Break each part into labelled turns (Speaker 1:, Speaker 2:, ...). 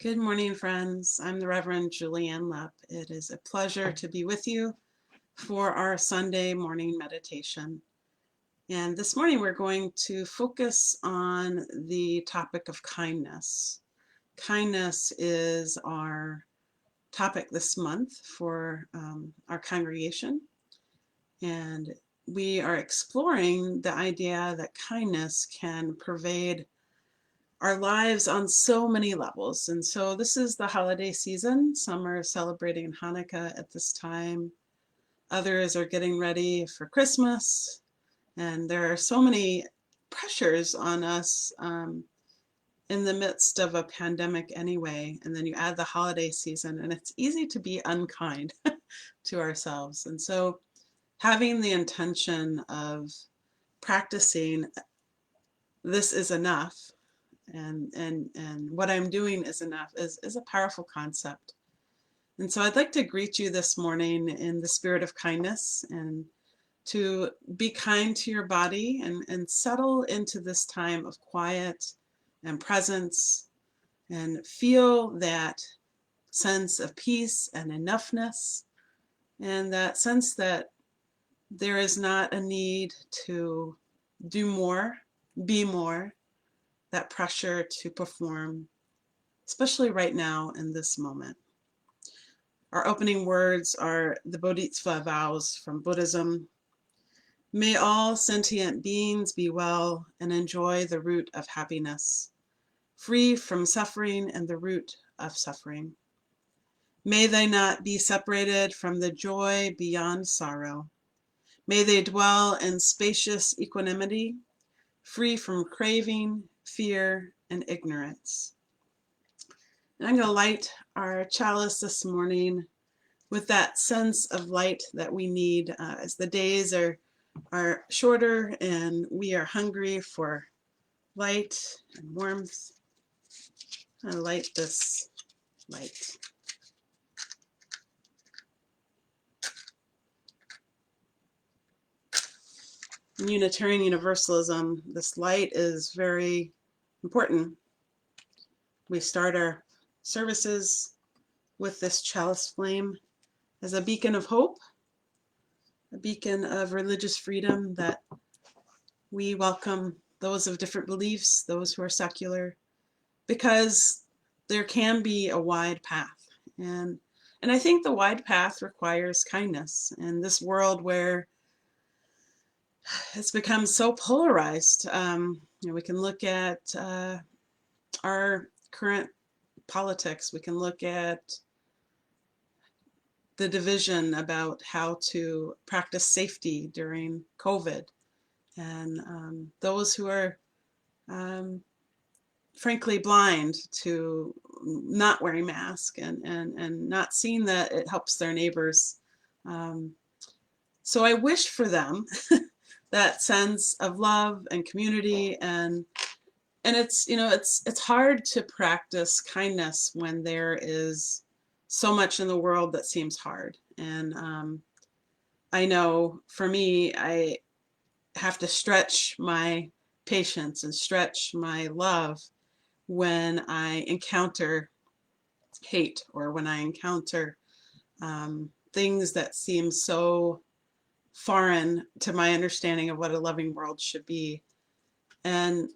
Speaker 1: Good morning, friends. I'm the Reverend Julianne Lepp. It is a pleasure to be with you for our Sunday morning meditation. And this morning we're going to focus on the topic of kindness. Kindness is our topic this month for our congregation. And we are exploring the idea that kindness can pervade our lives on so many levels. And so this is the holiday season. Some are celebrating Hanukkah at this time. Others are getting ready for Christmas. And there are so many pressures on us in the midst of a pandemic anyway. And then you add the holiday season, and it's easy to be unkind to ourselves. And so having the intention of practicing this is enough and what I'm doing is enough is a powerful concept. And so I'd like to greet you this morning in the spirit of kindness and to be kind to your body and settle into this time of quiet and presence and feel that sense of peace and enoughness and that sense that there is not a need to do more, be more, that pressure to perform, especially right now in this moment. Our opening words are the Bodhisattva vows from Buddhism. May all sentient beings be well and enjoy the root of happiness, free from suffering and the root of suffering. May they not be separated from the joy beyond sorrow. May they dwell in spacious equanimity, free from craving, fear, and ignorance. And I'm going to light our chalice this morning with that sense of light that we need as the days are shorter and we are hungry for light and warmth. I light this light. In Unitarian Universalism, this light is very important. We start our services with this chalice flame as a beacon of hope, a beacon of religious freedom, that we welcome those of different beliefs, those who are secular, because there can be a wide path. And I think the wide path requires kindness in this world where it's become so polarized. We can look at our current politics. We can look at the division about how to practice safety during COVID, and those who are frankly blind to not wearing masks and not seeing that it helps their neighbors. So I wish for them that sense of love and community, and it's hard to practice kindness when there is so much in the world that seems hard. And I know for me, I have to stretch my patience and stretch my love when I encounter hate or when I encounter things that seem so foreign to my understanding of what a loving world should be. And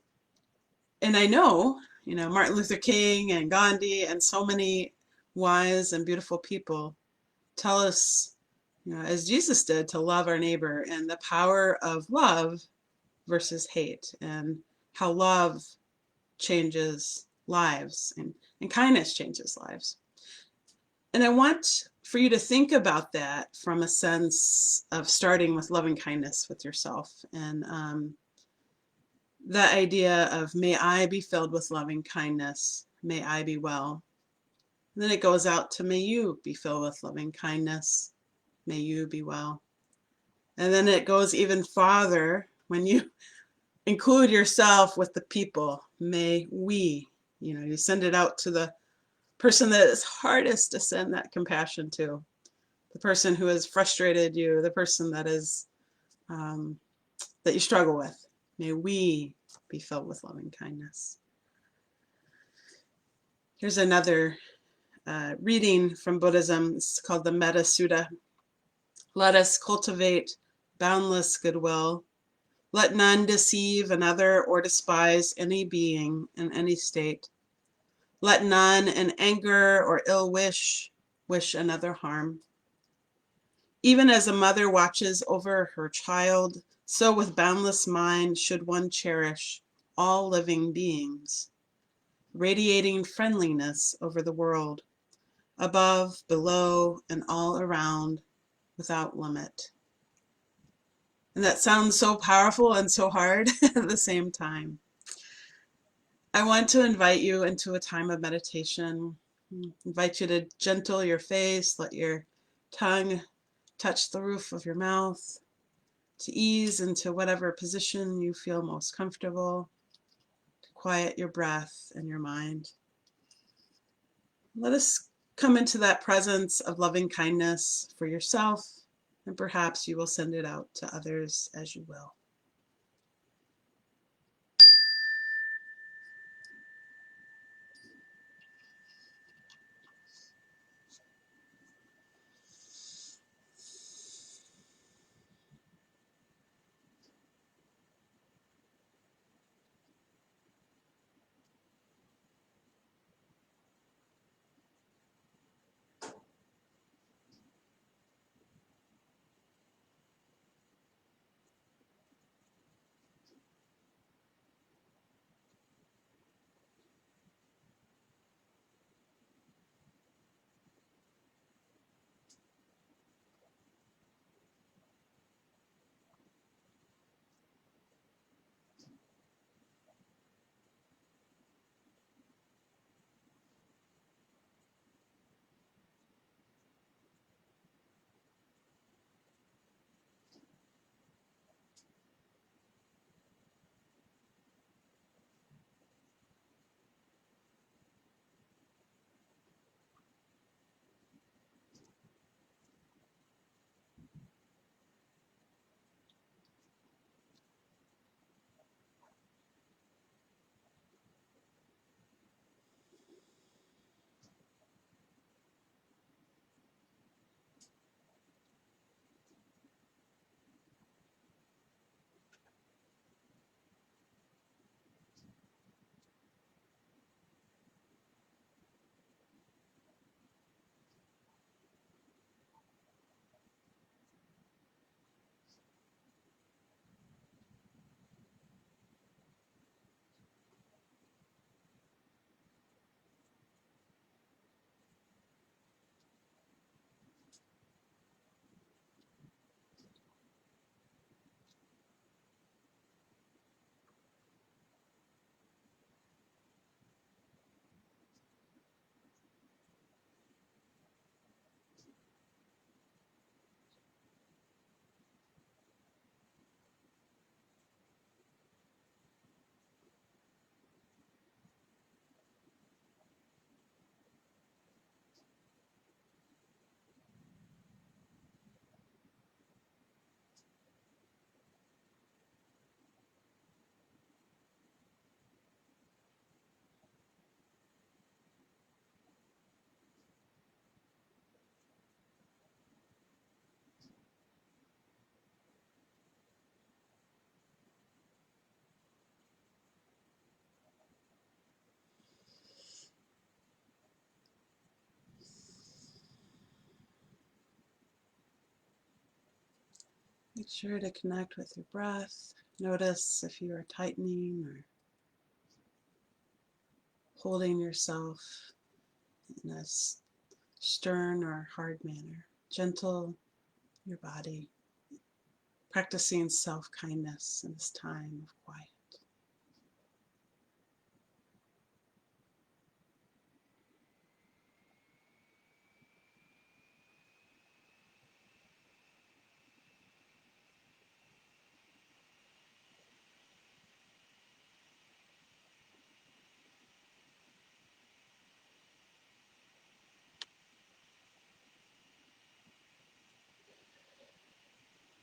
Speaker 1: I know, Martin Luther King and Gandhi and so many wise and beautiful people tell us, as Jesus did, to love our neighbor, and the power of love versus hate, and how love changes lives and kindness changes lives. And I want for you to think about that from a sense of starting with loving kindness with yourself, and that idea of may I be filled with loving kindness, may I be well. And then it goes out to may you be filled with loving kindness, may you be well. And then it goes even farther when you include yourself with the people. May we, you send it out to the person that is hardest to send that compassion to, the person who has frustrated you, the person that is that you struggle with. May we be filled with loving kindness. Here's another reading from Buddhism. It's called the Metta Sutta. Let us cultivate boundless goodwill. Let none deceive another or despise any being in any state. Let none in anger or ill wish another harm. Even as a mother watches over her child, so with boundless mind should one cherish all living beings, radiating friendliness over the world, above, below, and all around, without limit. And that sounds so powerful and so hard at the same time. I want to invite you into a time of meditation. Invite you to gentle your face, let your tongue touch the roof of your mouth, to ease into whatever position you feel most comfortable, to quiet your breath and your mind. Let us come into that presence of loving kindness for yourself, and perhaps you will send it out to others as you will. Make sure to connect with your breath. Notice if you are tightening or holding yourself in a stern or hard manner. Gentle your body, practicing self-kindness in this time of quiet.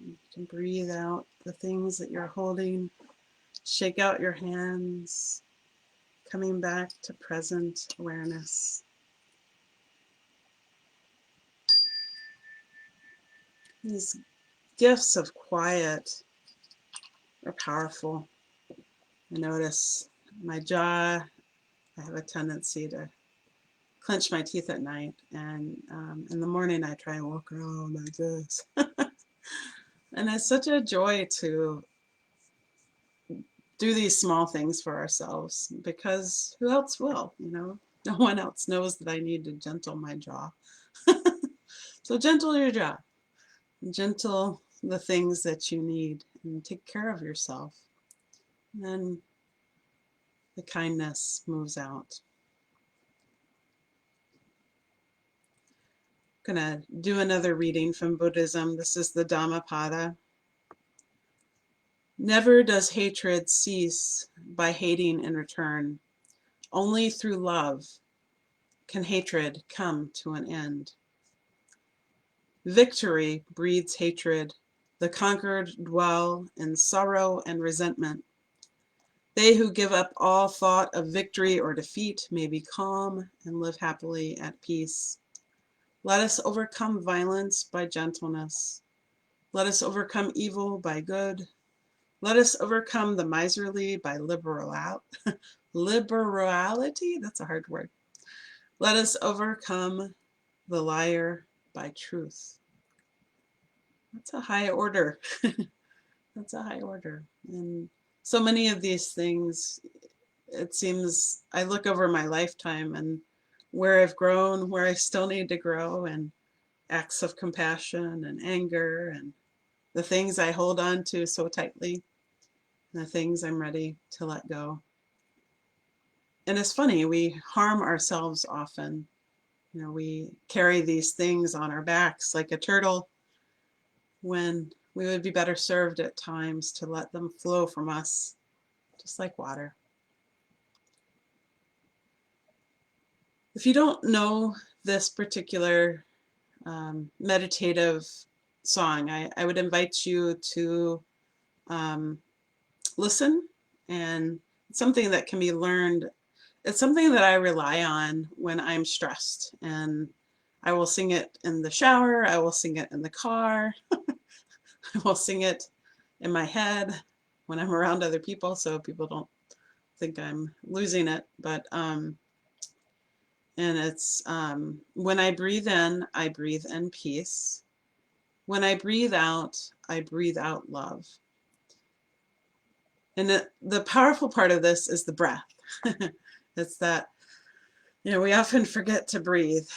Speaker 1: You can breathe out the things that you're holding. Shake out your hands. coming back to present awareness. These gifts of quiet are powerful. I notice my jaw, I have a tendency to clench my teeth at night, and in the morning I try and walk around like this. And it's such a joy to do these small things for ourselves, because who else will, you know? No one else knows that I need to gentle my jaw. So gentle your jaw, gentle the things that you need, and take care of yourself. And then the kindness moves out. I'm going to do another reading from Buddhism. This is the Dhammapada. Never does hatred cease by hating in return. Only through love can hatred come to an end. Victory breeds hatred. The conquered dwell in sorrow and resentment. They who give up all thought of victory or defeat may be calm and live happily at peace. Let us overcome violence by gentleness. Let us overcome evil by good. Let us overcome the miserly by liberality. That's a hard word. Let us overcome the liar by truth. That's a high order. That's a high order. And so many of these things, it seems, I look over my lifetime and where I've grown, where I still need to grow, and acts of compassion and anger, and the things I hold on to so tightly, and the things I'm ready to let go. And it's funny, we harm ourselves often. You know, we carry these things on our backs like a turtle, when we would be better served at times to let them flow from us, just like water. If you don't know this particular meditative song, I would invite you to listen, and it's something that can be learned. It's something that I rely on when I'm stressed, and I will sing it in the shower, I will sing it in the car, I will sing it in my head when I'm around other people, so people don't think I'm losing it. But and it's when I breathe in peace. When I breathe out love. And the powerful part of this is the breath. It's that, you know, we often forget to breathe.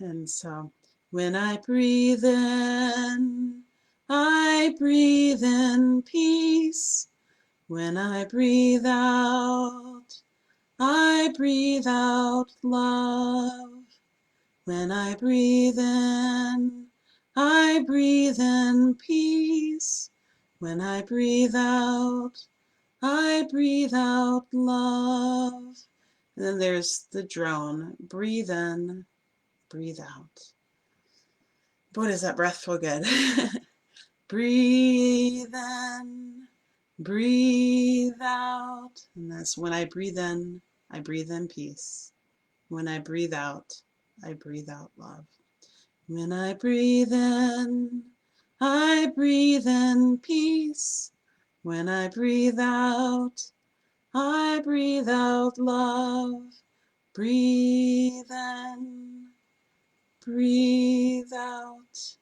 Speaker 1: And so when I breathe in peace. When I breathe out love. When I breathe in peace. When I breathe out love. And then there's the drone. Breathe in, breathe out. Boy, does that breath feel good. Breathe in, breathe out. And that's when I breathe in peace. When I breathe out love. When I breathe in peace. When I breathe out love. Breathe in, breathe out.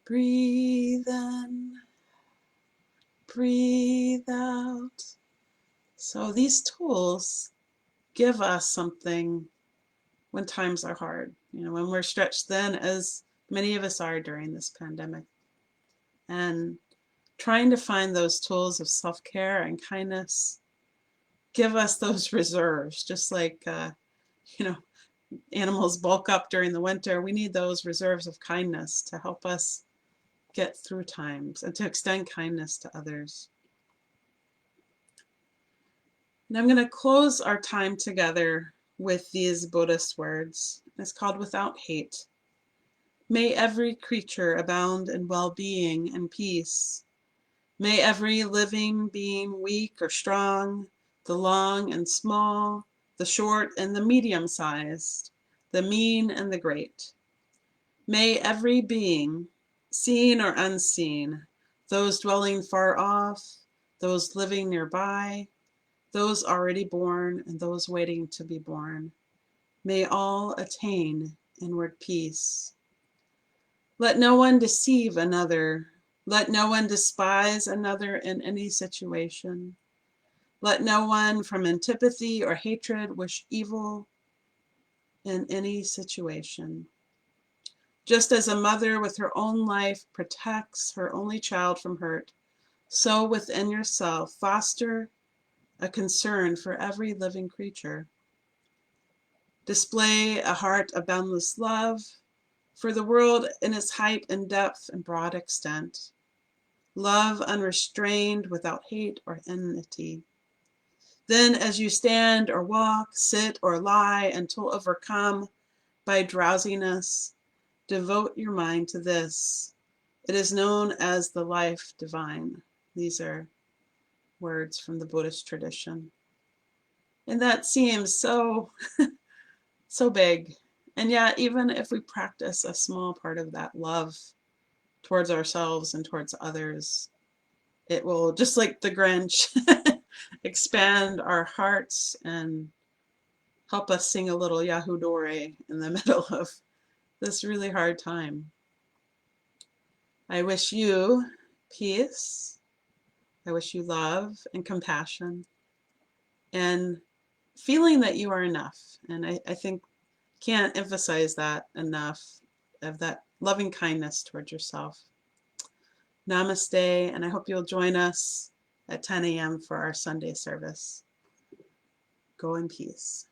Speaker 1: Breathe in, breathe out. So these tools give us something when times are hard, you know, when we're stretched thin, as many of us are during this pandemic. And trying to find those tools of self-care and kindness give us those reserves, just like, you know, animals bulk up during the winter. We need those reserves of kindness to help us get through times and to extend kindness to others. And I'm going to close our time together with these Buddhist words. It's called Without Hate. May every creature abound in well-being and peace. May every living being, weak or strong, the long and small, the short and the medium-sized, the mean and the great. May every being, seen or unseen, those dwelling far off, those living nearby, those already born and those waiting to be born, may all attain inward peace. Let no one deceive another. Let no one despise another in any situation. Let no one from antipathy or hatred wish evil in any situation. Just as a mother with her own life protects her only child from hurt, so within yourself foster a concern for every living creature. Display a heart of boundless love for the world in its height and depth and broad extent. Love unrestrained without hate or enmity. Then as you stand or walk, sit or lie until overcome by drowsiness, devote your mind to this. It is known as the life divine. These are words from the Buddhist tradition. And that seems so, so big. And yet, even if we practice a small part of that love towards ourselves and towards others, it will, just like the Grinch, expand our hearts and help us sing a little Yahoo Dore in the middle of this really hard time. I wish you peace. I wish you love and compassion and feeling that you are enough. And I think can't emphasize that enough, of that loving kindness towards yourself. Namaste, and I hope you'll join us at 10 a.m. for our Sunday service. Go in peace.